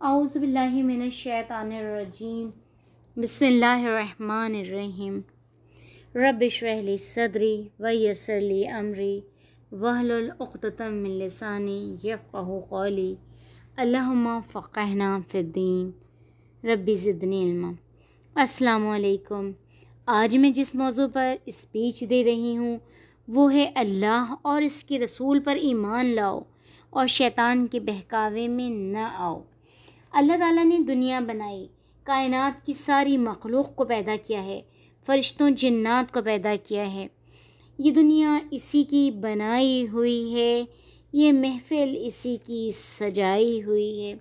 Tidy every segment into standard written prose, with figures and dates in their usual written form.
اعوذ باللہ من الشیطان الرجیم بسم اللہ الرحمن الرحیم رب اشرح لی صدری ویسر لی امری واحلل عقدۃ من لسانی یفقہوا قولی اللہم فقہنا فی الدین ربی زدنی علما۔ السلام علیکم۔ آج میں جس موضوع پر اسپیچ دے رہی ہوں وہ ہے اللہ اور اس کے رسول پر ایمان لاؤ اور شیطان کے بہکاوے میں نہ آؤ۔ اللہ تعالیٰ نے دنیا بنائی، کائنات کی ساری مخلوق کو پیدا کیا ہے، فرشتوں جنات کو پیدا کیا ہے۔ یہ دنیا اسی کی بنائی ہوئی ہے، یہ محفل اسی کی سجائی ہوئی ہے۔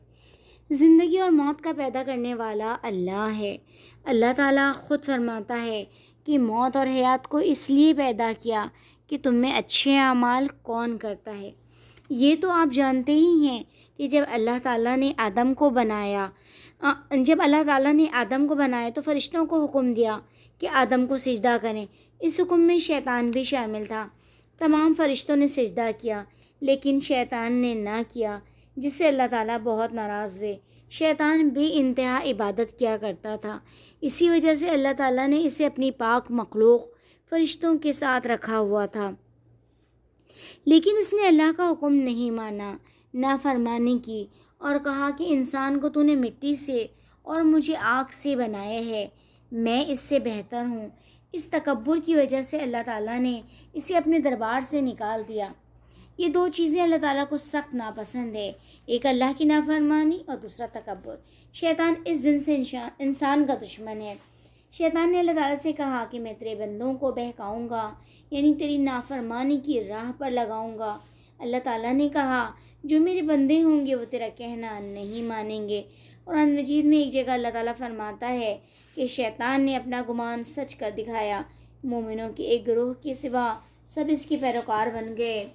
زندگی اور موت کا پیدا کرنے والا اللہ ہے۔ اللہ تعالیٰ خود فرماتا ہے کہ موت اور حیات کو اس لیے پیدا کیا کہ تم میں اچھے اعمال کون کرتا ہے۔ یہ تو آپ جانتے ہی ہیں کہ جب اللہ تعالیٰ نے آدم کو بنایا تو فرشتوں کو حکم دیا کہ آدم کو سجدہ کریں۔ اس حکم میں شیطان بھی شامل تھا۔ تمام فرشتوں نے سجدہ کیا لیکن شیطان نے نہ کیا، جس سے اللہ تعالیٰ بہت ناراض ہوئے۔ شیطان بے انتہا عبادت کیا کرتا تھا، اسی وجہ سے اللہ تعالیٰ نے اسے اپنی پاک مخلوق فرشتوں کے ساتھ رکھا ہوا تھا۔ لیکن اس نے اللہ کا حکم نہیں مانا، نافرمانی کی اور کہا کہ انسان کو تو نے مٹی سے اور مجھے آگ سے بنایا ہے، میں اس سے بہتر ہوں۔ اس تکبر کی وجہ سے اللہ تعالیٰ نے اسے اپنے دربار سے نکال دیا۔ یہ دو چیزیں اللہ تعالیٰ کو سخت ناپسند ہے، ایک اللہ کی نافرمانی اور دوسرا تکبر۔ شیطان اس دن سے انسان کا دشمن ہے۔ شیطان نے اللہ تعالیٰ سے کہا کہ میں تیرے بندوں کو بہکاؤں گا، یعنی تیری نافرمانی کی راہ پر لگاؤں گا۔ اللہ تعالیٰ نے کہا جو میرے بندے ہوں گے وہ تیرا کہنا نہیں مانیں گے۔ قرآن مجید میں ایک جگہ اللہ تعالیٰ فرماتا ہے کہ شیطان نے اپنا گمان سچ کر دکھایا، مومنوں کے ایک گروہ کے سوا سب اس کے پیروکار بن گئے۔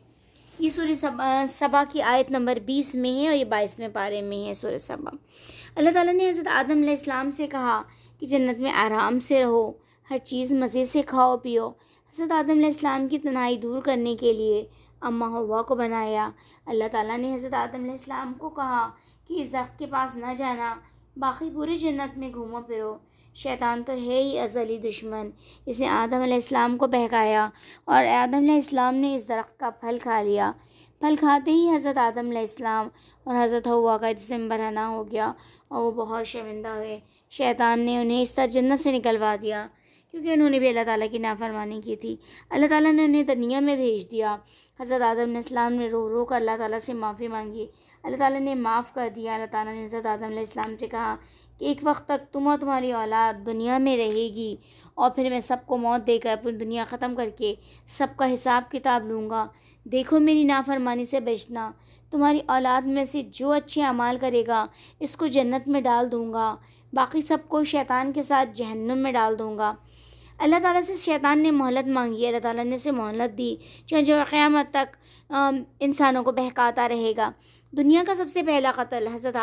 یہ سورہ سبا کی آیت نمبر 20 میں ہے اور یہ 22ویں پارے میں ہے سورہ سبا۔ اللہ تعالیٰ نے حضرت آدم علیہ السلام سے کہا کہ جنت میں آرام سے رہو، ہر چیز مزے سے کھاؤ پیو۔ حضرت آدم علیہ السلام کی تنہائی دور کرنے کے لیے اماں حوا کو بنایا۔ اللہ تعالیٰ نے حضرت آدم علیہ السلام کو کہا کہ اس درخت کے پاس نہ جانا، باقی پورے جنت میں گھومو پھرو۔ شیطان تو ہے ہی ازلی دشمن، اس نے آدم علیہ السلام کو بہکایا اور آدم علیہ السلام نے اس درخت کا پھل کھا لیا۔ پھل کھاتے ہی حضرت آدم علیہ السلام اور حضرت حوا کا جسم برہنہ ہو گیا اور وہ بہت شرمندہ ہوئے۔ شیطان نے انہیں اس طرح جنت سے نکلوا دیا کیونکہ انہوں نے بھی اللہ تعالیٰ کی نافرمانی کی تھی۔ اللہ تعالیٰ نے انہیں دنیا میں بھیج دیا۔ حضرت آدم علیہ السلام نے رو رو کر اللہ تعالیٰ سے معافی مانگی، اللہ تعالیٰ نے معاف کر دیا۔ اللہ تعالیٰ نے حضرت آدم علیہ السلام سے کہا کہ ایک وقت تک تم اور تمہاری اولاد دنیا میں رہے گی اور پھر میں سب کو موت دے کر پوری دنیا ختم کر کے سب کا حساب کتاب لوں گا۔ دیکھو میری نافرمانی سے بچنا، تمہاری اولاد میں سے جو اچھے اعمال کرے گا اس کو جنت میں ڈال دوں گا، باقی سب کو شیطان کے ساتھ جہنم میں ڈال دوں گا۔ اللہ تعالیٰ سے شیطان نے مہلت مانگی، اللہ تعالیٰ نے اسے مہلت دی جو قیامت تک انسانوں کو بہکاتا رہے گا۔ دنیا کا سب سے پہلا قتل حضرت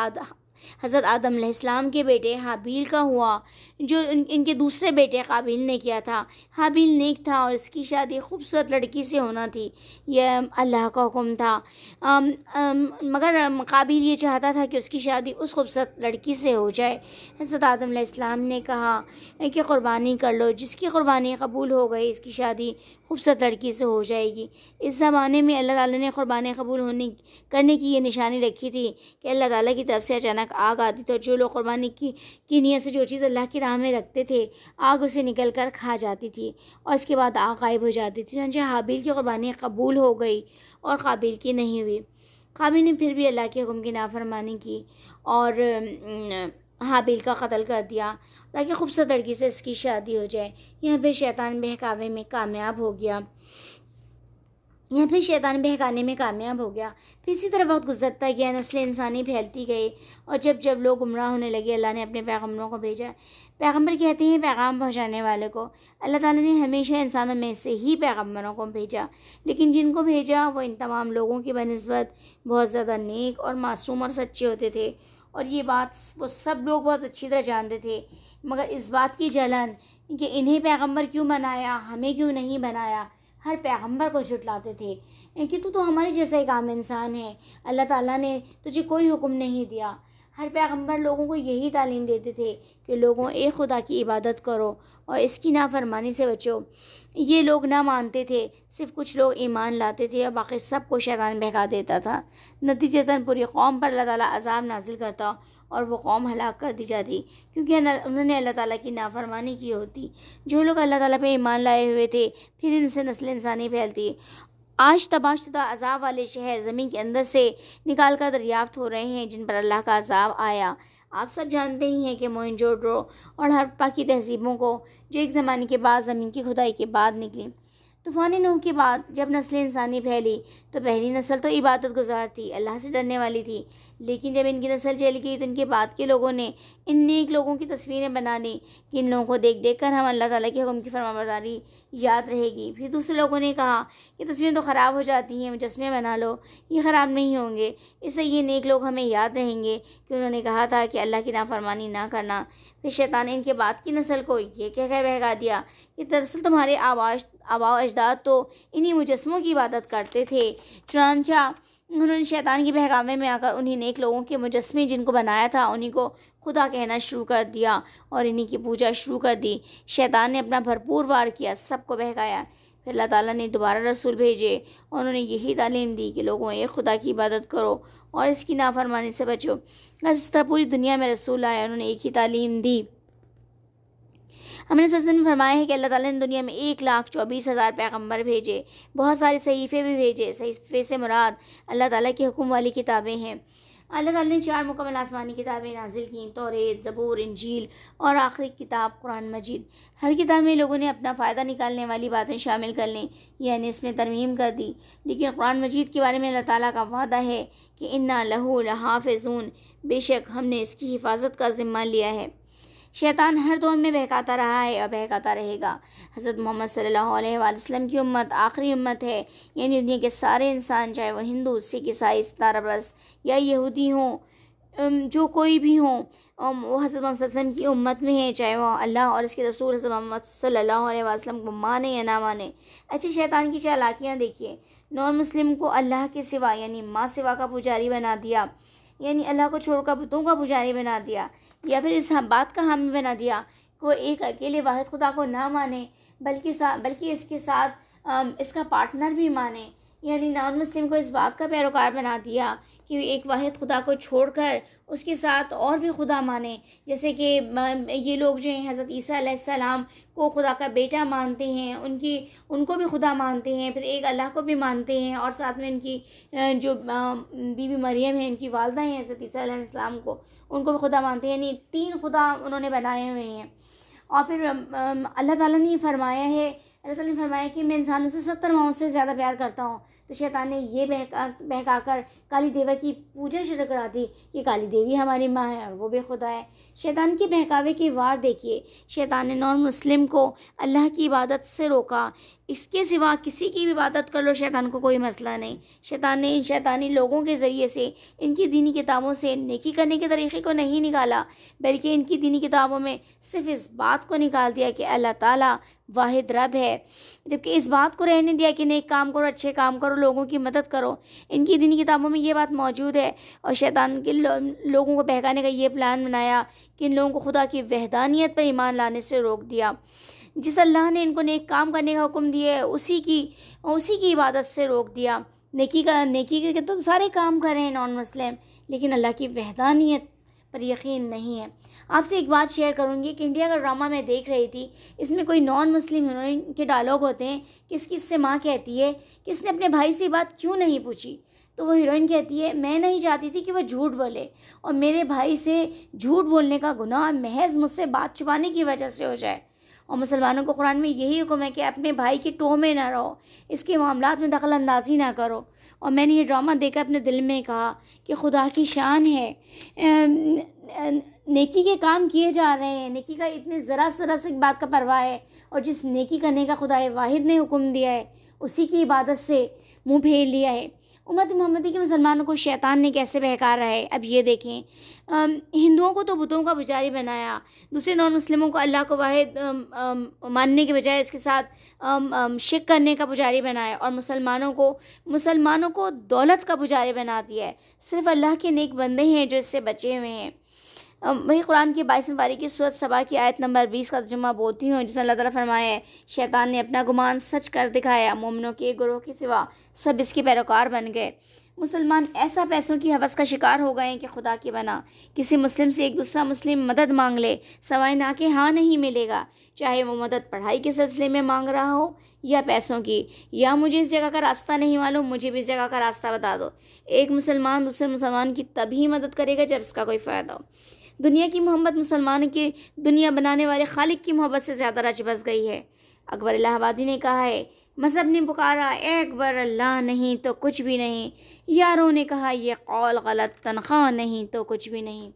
آدم علیہ السلام کے بیٹے حابیل کا ہوا، جو ان کے دوسرے بیٹے قابیل نے کیا تھا۔ حابیل نیک تھا اور اس کی شادی خوبصورت لڑکی سے ہونا تھی، یہ اللہ کا حکم تھا، مگر قابیل یہ چاہتا تھا کہ اس کی شادی اس خوبصورت لڑکی سے ہو جائے۔ حضرت آدم علیہ السلام نے کہا کہ قربانی کر لو، جس کی قربانی قبول ہو گئی اس کی شادی خوبصورت لڑکی سے ہو جائے گی۔ اس زمانے میں اللہ تعالیٰ نے قربانی قبول کرنے کی یہ نشانی رکھی تھی کہ اللہ تعالیٰ کی طرف سے اچانک آگ آتی تھی اور جو لوگ قربانی کی نیت سے جو چیز اللہ کی راہ میں رکھتے تھے آگ اسے نکل کر کھا جاتی تھی اور اس کے بعد آگ غائب ہو جاتی تھی۔ چنانچہ حابیل کی قربانی قبول ہو گئی اور قابیل کی نہیں ہوئی۔ قابیل نے پھر بھی اللہ کے حکم کی نافرمانی کی اور حابیل کا قتل کر دیا تاکہ خوبصورت لڑکی سے اس کی شادی ہو جائے۔ یہاں پہ شیطان بہکانے میں کامیاب ہو گیا۔ پھر اسی طرح وقت گزرتا گیا، نسل انسانی پھیلتی گئی اور جب لوگ گمراہ ہونے لگے اللہ نے اپنے پیغمبروں کو بھیجا۔ پیغمبر کہتے ہیں پیغام پہنچانے والے کو۔ اللہ تعالیٰ نے ہمیشہ انسانوں میں سے ہی پیغمبروں کو بھیجا، لیکن جن کو بھیجا وہ ان تمام لوگوں کی بنسبت بہت زیادہ نیک اور معصوم اور سچے ہوتے تھے، اور یہ بات وہ سب لوگ بہت اچھی طرح جانتے تھے۔ مگر اس بات کی جلن کہ انہیں پیغمبر کیوں بنایا، ہمیں کیوں نہیں بنایا، ہر پیغمبر کو جھٹلاتے تھے کہ تو ہمارے جیسا ایک عام انسان ہے، اللہ تعالیٰ نے تجھے کوئی حکم نہیں دیا، ہر پیغمبر لوگوں کو یہی تعلیم دیتے تھے کہ لوگوں ایک خدا کی عبادت کرو اور اس کی نافرمانی سے بچو۔ یہ لوگ نہ مانتے تھے، صرف کچھ لوگ ایمان لاتے تھے اور باقی سب کو شیطان بہکا دیتا تھا۔ نتیجتاً پوری قوم پر اللہ تعالیٰ عذاب نازل کرتا اور وہ قوم ہلاک کر دی جاتی، کیونکہ انہوں نے اللہ تعالیٰ کی نافرمانی کی ہوتی۔ جو لوگ اللہ تعالیٰ پہ ایمان لائے ہوئے تھے، پھر ان سے نسل انسانی پھیلتی۔ آج تباہ شدہ عذاب والے شہر زمین کے اندر سے نکال کر دریافت ہو رہے ہیں جن پر اللہ کا عذاب آیا۔ آپ سب جانتے ہی ہیں کہ موئنجودڑو اور ہڑپا کی تہذیبوں کو، جو ایک زمانے کے بعد زمین کی کھدائی کے بعد نکلی۔ طوفان نوح کے بعد جب نسل انسانی پھیلی تو پہلی نسل تو عبادت گزار تھی، اللہ سے ڈرنے والی تھی، لیکن جب ان کی نسل چلی گئی تو ان کے بعد کے لوگوں نے ان نیک لوگوں کی تصویریں بنا لی کہ ان لوگوں کو دیکھ دیکھ کر ہم اللہ تعالیٰ کے حکم کی فرمانبرداری یاد رہے گی۔ پھر دوسرے لوگوں نے کہا کہ تصویریں تو خراب ہو جاتی ہیں، مجسمے بنا لو، یہ خراب نہیں ہوں گے، اس سے یہ نیک لوگ ہمیں یاد رہیں گے کہ انہوں نے کہا تھا کہ اللہ کی نافرمانی نہ کرنا۔ پھر شیطان نے ان کے بعد کی نسل کو یہ کہہ کر بہکا دیا کہ دراصل تمہارے آباء و اجداد تو انہی مجسموں کی عبادت کرتے تھے۔ چنانچہ انہوں نے شیطان کی بہکاوے میں آ کر انہی نیک لوگوں کے مجسمے جن کو بنایا تھا انہی کو خدا کہنا شروع کر دیا اور انہی کی پوجا شروع کر دی۔ شیطان نے اپنا بھرپور وار کیا، سب کو بہکایا۔ پھر اللہ تعالیٰ نے دوبارہ رسول بھیجے اور انہوں نے یہی تعلیم دی کہ لوگوں ایک خدا کی عبادت کرو اور اس کی نافرمانی سے بچو۔ اس طرح پوری دنیا میں رسول آئے، انہوں نے ایک ہی تعلیم دی۔ ہم نے سلسلے میں فرمایا ہے کہ اللہ تعالیٰ نے دنیا میں 1,24,000 پیغمبر بھیجے، بہت سارے صحیفے بھی بھیجے۔ صحیفے سے مراد اللہ تعالیٰ کے حکم والی کتابیں ہیں۔ اللہ تعالیٰ نے 4 مکمل آسمانی کتابیں نازل کیں، توریت، زبور، انجیل اور آخری کتاب قرآن مجید۔ ہر کتاب میں لوگوں نے اپنا فائدہ نکالنے والی باتیں شامل کر لیں، یعنی اس میں ترمیم کر دی، لیکن قرآن مجید کے بارے میں اللہ تعالیٰ کا وعدہ ہے کہ اِنَّا لَہُ لَحَافِظُونَ، بے شک ہم نے اس کی حفاظت کا ذمہ لیا ہے۔ شیطان ہر دور میں بہکاتا رہا ہے اور بہکاتا رہے گا۔ حضرت محمد صلی اللہ علیہ وآلہ وسلم کی امت آخری امت ہے، یعنی دنیا کے سارے انسان، چاہے وہ ہندو، سکھ، عیسائی، ستارہ پرست یا یہودی ہوں، جو کوئی بھی ہوں، وہ حضرت محمد صلی اللہ علیہ وسلم کی امت میں ہیں، چاہے وہ اللہ اور اس کے رسول حضرت محمد صلی اللہ علیہ وآلہ وسلم کو مانے یا نہ مانے۔ اچھے شیطان کی چالاکیاں دیکھیے۔ نان مسلم کو اللہ کے سوا یعنی ماں سوا کا پجاری بنا دیا، یعنی اللہ کو چھوڑ کر بتوں کا پجاری بنا دیا، یا پھر اس بات کا حامی بنا دیا کہ وہ ایک اکیلے واحد خدا کو نہ مانے بلکہ اس کے ساتھ اس کا پارٹنر بھی مانے، یعنی نان مسلم کو اس بات کا پیروکار بنا دیا کہ ایک واحد خدا کو چھوڑ کر اس کے ساتھ اور بھی خدا مانے، جیسے کہ یہ لوگ جو ہیں حضرت عیسیٰ علیہ السلام کو خدا کا بیٹا مانتے ہیں، ان کو بھی خدا مانتے ہیں، پھر ایک اللہ کو بھی مانتے ہیں، اور ساتھ میں ان کی جو بی بی مریم ہیں، ان کی والدہ ہیں حضرت عیسیٰ علیہ السلام کو، ان کو بھی خدا مانتے ہیں، یعنی 3 خدا انہوں نے بنائے ہوئے ہیں۔ اور پھر اللہ تعالیٰ نے فرمایا کہ میں انسانوں سے 70 ماؤں سے زیادہ پیار کرتا ہوں۔ تو شیطان نے یہ بہکا کر کالی دیوا کی پوجا شروع کرا دی کہ کالی دیوی ہماری ماں ہے اور وہ بھی خدا ہے۔ شیطان کے بہکاوے کی وار دیکھیے۔ شیطان نے نان مسلم کو اللہ کی عبادت سے روکا، اس کے سوا کسی کی بھی عبادت کر لو، شیطان کو کوئی مسئلہ نہیں۔ شیطان نے ان شیطانی لوگوں کے ذریعے سے ان کی دینی کتابوں سے نیکی کرنے کے طریقے کو نہیں نکالا، بلکہ ان کی دینی کتابوں میں صرف اس بات کو نکال دیا کہ اللہ تعالیٰ واحد رب ہے، جبکہ اس بات کو رہنے دیا کہ نیک کام کرو، اچھے کام کرو، لوگوں کی مدد کرو۔ ان کی دینی کتابوں میں یہ بات موجود ہے، اور شیطان کے لوگوں کو بہکانے کا یہ پلان بنایا کہ ان لوگوں کو خدا کی وحدانیت پر ایمان لانے سے روک دیا۔ جس اللہ نے ان کو نیک کام کرنے کا حکم دیا ہے اسی کی عبادت سے روک دیا۔ نیکی کے تو سارے کام کر رہے ہیں نان مسلم، لیکن اللہ کی وحدانیت پر یقین نہیں ہے۔ آپ سے ایک بات شیئر کروں گی کہ انڈیا کا ڈرامہ میں دیکھ رہی تھی، اس میں کوئی نان مسلم ہیروئن کے ڈائلاگ ہوتے ہیں کہ اس کی اس سے ماں کہتی ہے کہ اس نے اپنے بھائی سے بات کیوں نہیں پوچھی، تو وہ ہیروئن کہتی ہے میں نہیں چاہتی تھی کہ وہ جھوٹ بولے، اور میرے بھائی سے جھوٹ بولنے کا گناہ محض مجھ سے بات چھپانے کی وجہ سے ہو جائے۔ اور مسلمانوں کو قرآن میں یہی حکم ہے کہ اپنے بھائی کی ٹوہ میں نہ رہو، اس کے معاملات میں دخل اندازی نہ کرو۔ اور میں نے یہ ڈرامہ دیکھ کر اپنے دل میں کہا کہ خدا کی شان ہے، نیکی کے کام کیے جا رہے ہیں، نیکی کا اتنے ذرا سے بات کا پرواہ ہے، اور جس نیکی کرنے کا خدا واحد نے حکم دیا ہے اسی کی عبادت سے منہ پھیر لیا ہے۔ امت محمدی کے مسلمانوں کو شیطان نے کیسے بہکارا ہے اب یہ دیکھیں. ہندوؤں کو تو بتوں کا پجاری بنایا, دوسرے نان مسلموں کو اللہ کو واحد ماننے کے بجائے اس کے ساتھ شرک کرنے کا پجاری بنایا, اور مسلمانوں کو دولت کا پجاری بنا دیا ہے. صرف اللہ کے نیک بندے ہیں جو اس سے بچے ہوئے ہیں. وہی قرآن کی 22 پارے کی سورۃ سبا کی آیت نمبر 20 کا ترجمہ بولتی ہوں, جس میں اللہ تعالیٰ فرمایا ہے شیطان نے اپنا گمان سچ کر دکھایا, مومنوں کے ایک گروہ کے سوا سب اس کے پیروکار بن گئے. مسلمان ایسا پیسوں کی ہوس کا شکار ہو گئے ہیں کہ خدا کی بنا کسی مسلم سے ایک دوسرا مسلم مدد مانگ لے سوائے نہ کہ ہاں نہیں ملے گا, چاہے وہ مدد پڑھائی کے سلسلے میں مانگ رہا ہو یا پیسوں کی, یا مجھے اس جگہ کا راستہ نہیں معلوم, مجھے بھی اس جگہ کا راستہ بتا دو. ایک مسلمان دوسرے مسلمان کی تبھی مدد کرے گا جب اس کا کوئی فائدہ ہو. دنیا کی محبت مسلمانوں کی دنیا بنانے والے خالق کی محبت سے زیادہ رچ بس گئی ہے. اکبر الہ آبادی نے کہا ہے مذہب نے پکارا اے اکبر اللہ نہیں تو کچھ بھی نہیں, یاروں نے کہا یہ قول غلط تنخواہ نہیں تو کچھ بھی نہیں.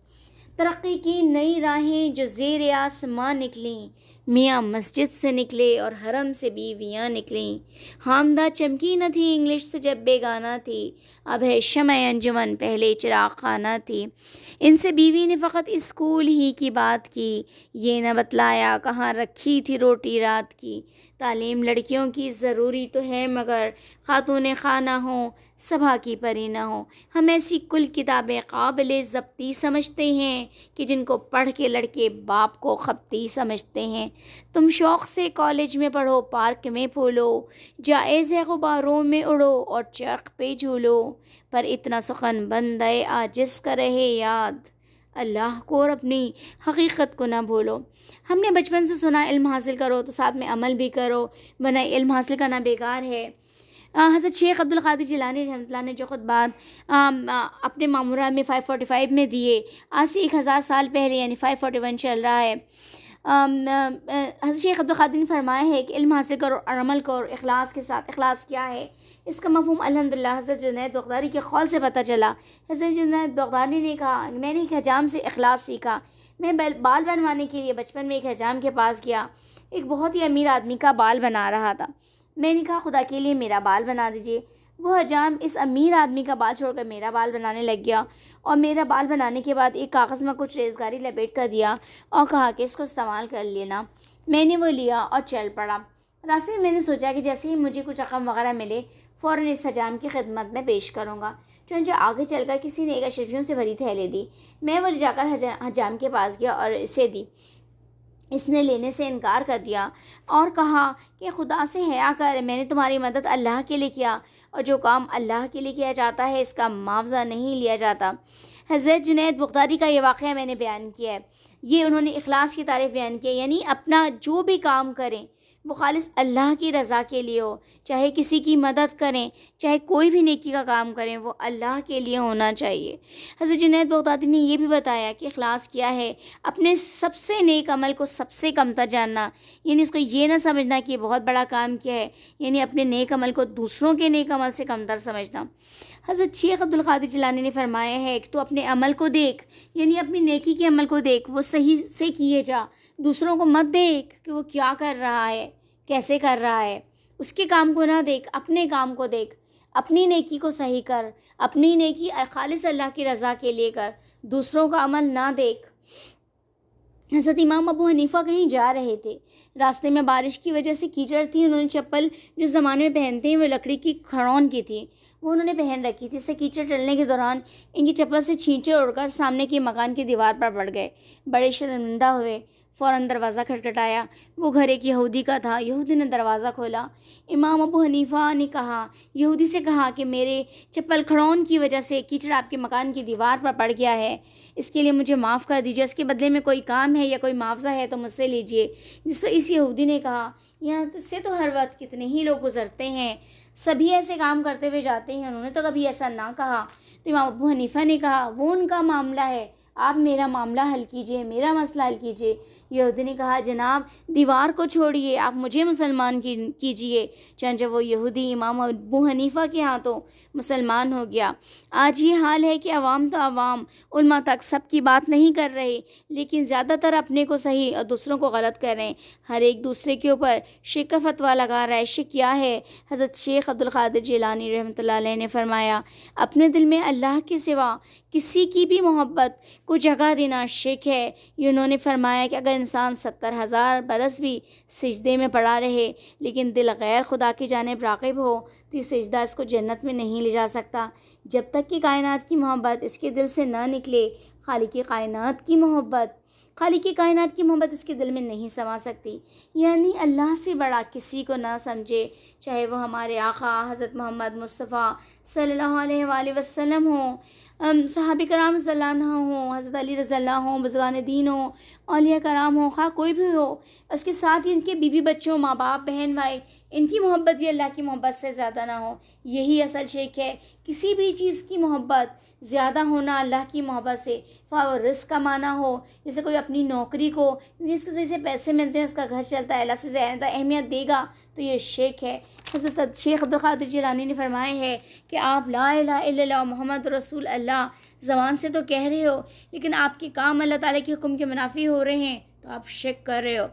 ترقی کی نئی راہیں جو زیر آسمان نکلیں, میاں مسجد سے نکلے اور حرم سے بیویاں نکلیں. حامدہ چمکی نہ تھی انگلش سے جب بیگانہ تھی, اب ہے شمع انجمن پہلے چراغ خانہ تھی. ان سے بیوی نے فقط اسکول ہی کی بات کی, یہ نہ بتلایا کہاں رکھی تھی روٹی رات کی. تعلیم لڑکیوں کی ضروری تو ہے مگر خاتون خانہ ہوں صبا کی پری نہ ہوں. ہم ایسی کل کتابیں قابل ضبطی سمجھتے ہیں کہ جن کو پڑھ کے لڑکے باپ کو خبتی سمجھتے ہیں. تم شوق سے کالج میں پڑھو پارک میں پھولو, جائز ہے غباروں میں اڑو اور چرخ پہ جھولو, پر اتنا سخن بندے عاجز کا رہے یاد, اللہ کو اور اپنی حقیقت کو نہ بھولو. ہم نے بچپن سے سنا علم حاصل کرو تو ساتھ میں عمل بھی کرو ورنہ علم حاصل کرنا بیکار ہے. حضرت شیخ عبد القادر جیلانی رحمۃ اللہ نے جو خطبات اپنے معمورہ میں 545 میں دیے, آج سے 1000 سال پہلے یعنی 541 چل رہا ہے. حضرت شیخ عبد القادر نے فرمایا ہے کہ علم حاصل کرو اور عمل کرو اخلاص کے ساتھ. اخلاص کیا ہے اس کا مفہوم الحمدللہ حضرت جنید بغدادی کے قول سے پتہ چلا. حضرت جنید بغدادی نے کہا میں نے ایک حجام سے اخلاص سیکھا. میں بال بنوانے کے لیے بچپن میں ایک حجام کے پاس گیا, ایک بہت ہی امیر آدمی کا بال بنا رہا تھا. میں نے کہا خدا کے لیے میرا بال بنا دیجیے. وہ حجام اس امیر آدمی کا بال چھوڑ کر میرا بال بنانے لگ گیا, اور میرا بال بنانے کے بعد ایک کاغذ میں کچھ ریزگاری لپیٹ کر دیا اور کہا کہ اس کو استعمال کر لینا. میں نے وہ لیا اور چل پڑا. راستے میں میں نے سوچا کہ جیسے ہی مجھے کچھ رقم وغیرہ ملے فوراً اس حجام کی خدمت میں پیش کروں گا. چنانچہ آگے چل کر کسی نے ایک اشرفیوں سے بھری تھیلی دی. میں وہ لے جا کر حجام کے پاس گیا اور اسے دی. اس نے لینے سے انکار کر دیا اور کہا کہ خدا سے حیا کر, میں نے تمہاری مدد اللہ کے لیے کیا, اور جو کام اللہ کے لیے کیا جاتا ہے اس کا معاوضہ نہیں لیا جاتا. حضرت جنید بغدادی کا یہ واقعہ میں نے بیان کیا ہے. یہ انہوں نے اخلاص کی تعریف بیان کی ہے, یعنی اپنا جو بھی کام کریں وہ خالص اللہ کی رضا کے لیے ہو. چاہے کسی کی مدد کریں, چاہے کوئی بھی نیکی کا کام کریں, وہ اللہ کے لیے ہونا چاہیے. حضرت جنید بغدادی نے یہ بھی بتایا کہ اخلاص کیا ہے, اپنے سب سے نیک عمل کو سب سے کمتر جاننا, یعنی اس کو یہ نہ سمجھنا کہ یہ بہت بڑا کام کیا ہے, یعنی اپنے نیک عمل کو دوسروں کے نیک عمل سے کمتر سمجھنا. حضرت شیخ عبد القادر جیلانی نے فرمایا ہے کہ تو اپنے عمل کو دیکھ, یعنی اپنی نیکی کے عمل کو دیکھ, وہ صحیح سے کیے جا, دوسروں کو مت دیکھ کہ وہ کیا کر رہا ہے کیسے کر رہا ہے. اس کے کام کو نہ دیکھ, اپنے کام کو دیکھ, اپنی نیکی کو صحیح کر, اپنی نیکی خالص اللہ کی رضا کے لیے کر, دوسروں کا عمل نہ دیکھ. حضرت امام ابو حنیفہ کہیں جا رہے تھے, راستے میں بارش کی وجہ سے کیچڑ تھی. انہوں نے چپل جو زمانے میں پہنتے ہیں وہ لکڑی کی کھڑون کی تھی, وہ انہوں نے پہن رکھی تھی. اس سے کیچڑ ڈلنے کے دوران ان کی چپل سے چھینٹے اڑ کر سامنے کے مکان کی دیوار پر پڑ گئے. بڑے شرمندہ ہوئے, فوراً دروازہ کھٹکھٹایا. وہ گھر ایک یہودی کا تھا. یہودی نے دروازہ کھولا. امام ابو حنیفہ نے کہا, یہودی سے کہا کہ میرے چپل کھڑون کی وجہ سے کیچڑ آپ کے مکان کی دیوار پر پڑ گیا ہے, اس کے لیے مجھے معاف کر دیجیے, اس کے بدلے میں کوئی کام ہے یا کوئی معاوضہ ہے تو مجھ سے لیجیے. جس پر اس یہودی نے کہا, یہاں سے تو ہر وقت کتنے ہی لوگ گزرتے ہیں, سبھی ایسے کام کرتے ہوئے جاتے ہیں, انہوں نے تو کبھی ایسا نہ کہا. تو امام ابو حنیفہ نے کہا, وہ ان کا معاملہ ہے, آپ میرا معاملہ حل کیجیے, میرا مسئلہ حل کیجیے. یہودی نے کہا جناب دیوار کو چھوڑیے، آپ مجھے مسلمان کیجئے۔ چنانچہ وہ یہودی امام ابو حنیفہ کے ہاتھوں مسلمان ہو گیا۔ آج یہ حال ہے کہ عوام تو عوام، علماء تک سب کی بات نہیں کر رہے، لیکن زیادہ تر اپنے کو صحیح اور دوسروں کو غلط کر رہے ہیں۔ ہر ایک دوسرے کے اوپر شرک کا فتویٰ لگا رہا ہے۔ شرک کیا ہے؟ حضرت شیخ عبدالقادر جیلانی رحمۃ اللہ علیہ نے فرمایا اپنے دل میں اللہ کے سوا کسی کی بھی محبت کو جگہ دینا شرک ہے۔ یہ انہوں نے فرمایا کہ اگر انسان 70,000 برس بھی سجدے میں پڑا رہے لیکن دل غیر خدا کی جانب راغب ہو تو یہ سجدہ اس کو جنت میں نہیں لے جا سکتا جب تک کہ کائنات کی محبت اس کے دل سے نہ نکلے۔ خالق کائنات کی محبت اس کے دل میں نہیں سما سکتی، یعنی اللہ سے بڑا کسی کو نہ سمجھے، چاہے وہ ہمارے آقا حضرت محمد مصطفیٰ صلی اللہ علیہ وآلہ وسلم ہوں، صحابہ کرام رضی اللہ عنہ ہوں، حضرت علی رضی اللہ ہوں، بزرگان دین ہوں، اولیاء کرام ہوں، خواہ کوئی بھی ہو، اس کے ساتھ ہی ان کے بیوی بچوں، ماں باپ، بہن بھائی، ان کی محبت یہ اللہ کی محبت سے زیادہ نہ ہو۔ یہی اصل شرک ہے۔ کسی بھی چیز کی محبت زیادہ ہونا اللہ کی محبت سے، خواہ وہ رزق کمانا ہو، جیسے کوئی اپنی نوکری کو کیونکہ اس کے صحیح سے پیسے ملتے ہیں، اس کا گھر چلتا ہے، اللہ سے زیادہ اہمیت دے گا تو یہ شرک ہے۔ حضرت شیخ عبدالقادر جیلانی نے فرمایا ہے کہ آپ لا الہ الا اللہ محمد رسول اللہ زبان سے تو کہہ رہے ہو لیکن آپ کے کام اللہ تعالیٰ کے حکم کے منافی ہو رہے ہیں تو آپ شرک کر رہے ہو۔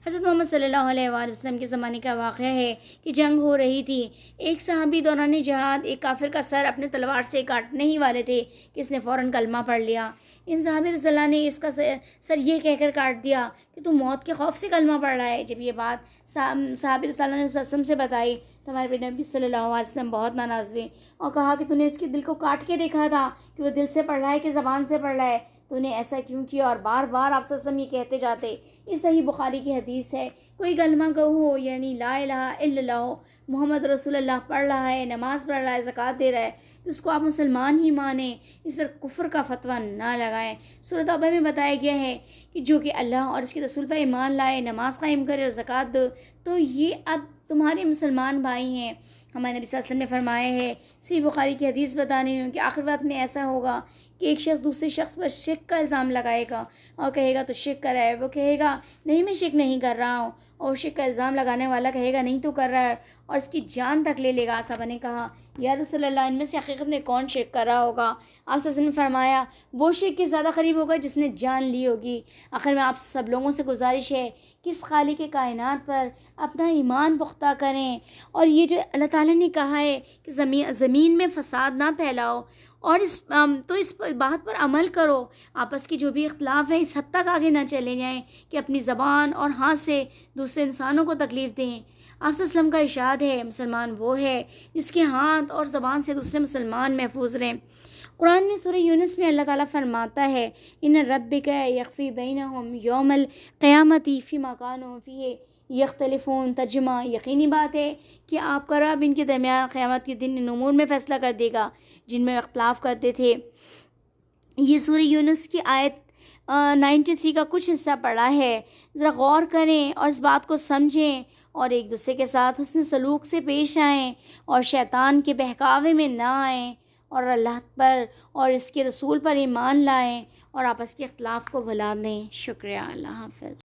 حضرت محمد صلی اللہ علیہ وآلہ وسلم کے زمانے کا واقعہ ہے کہ جنگ ہو رہی تھی، ایک صحابی دوران جہاد ایک کافر کا سر اپنے تلوار سے کاٹنے ہی والے تھے کہ اس نے فوراً کلمہ پڑھ لیا۔ ان صحابی رضی اللہ نے اس کا سر یہ کہہ کر کاٹ دیا کہ تو موت کے خوف سے کلمہ پڑھ رہا ہے۔ جب یہ بات صحابی رضی اللہ نے اس وسلم سے بتائی تو ہمارے پیارے نبی صلی اللہ علیہ وسلم بہت ناراض ہوئے اور کہا کہ تو نے اس کے دل کو کاٹ کے دیکھا تھا کہ وہ دل سے پڑھ رہا ہے کہ زبان سے پڑھ رہا ہے، تو نے ایسا کیوں کیا؟ اور بار بار آپ صلی اللہ علیہ وسلم یہ کہتے جاتے۔ یہ صحیح بخاری کی حدیث ہے۔ کوئی کلمہ گو ہو یعنی لا الہ الا اللہ محمد رسول اللہ پڑھ رہا ہے، نماز پڑھ رہا ہے، زکوٰۃ دے رہا ہے تو اس کو آپ مسلمان ہی مانیں، اس پر کفر کا فتویٰ نہ لگائیں۔ سورۃ توبہ میں بتایا گیا ہے کہ جو کہ اللہ اور اس کے رسول پر ایمان لائے، نماز قائم کرے اور زکوٰۃ دو تو یہ اب تمہارے مسلمان بھائی ہیں۔ ہمارے نبی صلی اللہ علیہ وسلم نے فرمایا ہے، صحیح بخاری کی حدیث بتا رہی ہوں کہ آخر وقت میں ایسا ہوگا کہ ایک شخص دوسرے شخص پر شرک کا الزام لگائے گا اور کہے گا تو شرک کر رہا ہے، وہ کہے گا نہیں میں شرک نہیں کر رہا ہوں، اور شرک کا الزام لگانے والا کہے گا نہیں تو کر رہا ہے، اور اس کی جان تک لے لے گا۔ صحابہ نے کہا یا رسول اللہ ان میں سے حقیقت میں کون شرک کر رہا ہوگا؟ آپ صلی اللہ علیہ وسلم نے فرمایا وہ شرک کے زیادہ قریب ہوگا جس نے جان لی ہوگی۔ آخر میں آپ سب لوگوں سے گزارش ہے کہ اس خالق کائنات پر اپنا ایمان پختہ کریں، اور یہ جو اللہ تعالیٰ نے کہا ہے کہ زمین میں فساد نہ پھیلاؤ اور اس بات پر عمل کرو، آپس کی جو بھی اختلاف ہے اس حد تک آگے نہ چلے جائیں کہ اپنی زبان اور ہاتھ سے دوسرے انسانوں کو تکلیف دیں۔ آپ صلی اللہ علیہ وسلم کا ارشاد ہے مسلمان وہ ہے جس کے ہاتھ اور زبان سے دوسرے مسلمان محفوظ رہیں۔ قرآن میں سورہ یونس میں اللہ تعالیٰ فرماتا ہے ان ربک یقفی بینہم یوم القیامۃ فیما کانوا فیہ یختلفون۔ ترجمہ یقینی بات ہے کہ آپ کا رب ان کے درمیان قیامت کے دن ان امور میں فیصلہ کر دے گا جن میں اختلاف کرتے تھے۔ یہ سورہ یونس کی آیت 93 کا کچھ حصہ پڑھا ہے، ذرا غور کریں اور اس بات کو سمجھیں اور ایک دوسرے کے ساتھ حسن سلوک سے پیش آئیں اور شیطان کے بہکاوے میں نہ آئیں اور اللہ پر اور اس کے رسول پر ایمان لائیں اور آپس کے اختلاف کو بھلا دیں۔ شکریہ، اللہ حافظ۔